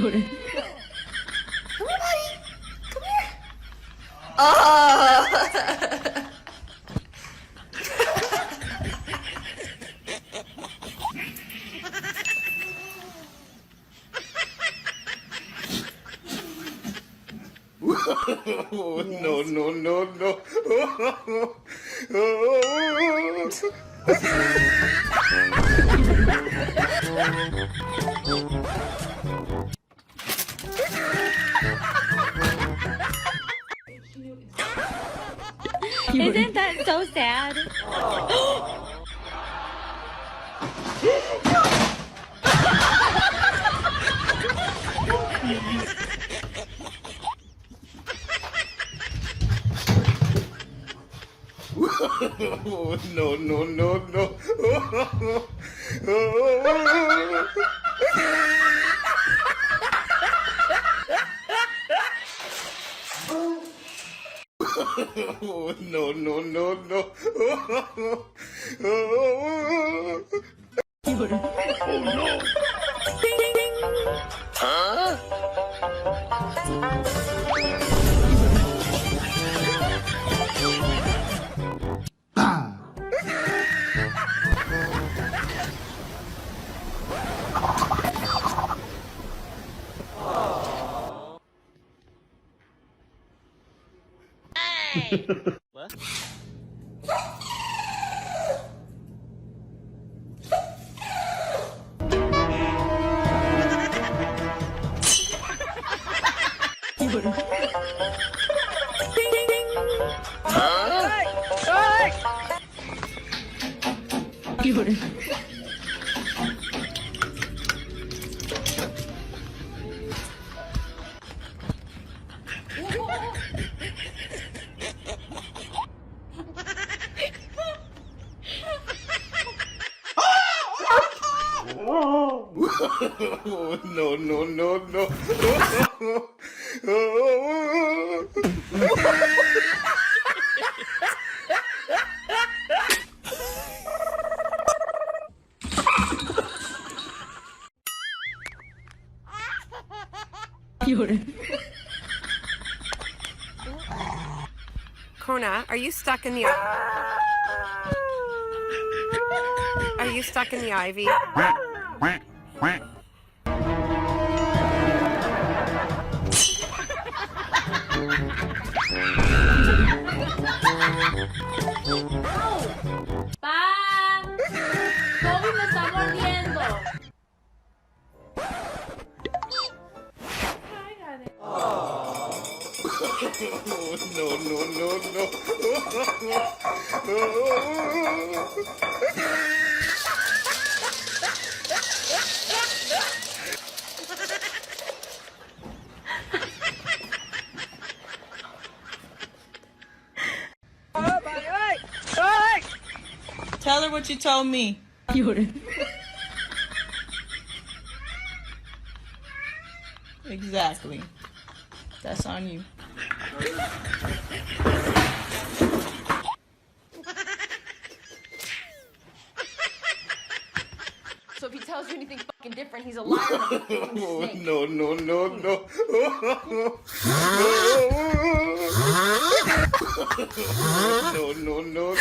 Come here, buddy. Come here. Oh. No, no, no, no. Isn't that so sad? No, no, no, no. No, no, no, no. Oh no. Huh? What? No, no, no, no. Kona, are you stuck in the Are you stuck in the ivy? ¡Pa! ¡Toby me está mordiendo! No, no, no, no. Tell her what you told me. Exactly. That's on you. So if he tells you anything fucking different, he's a liar. No, no, no, no. No, no, no, no.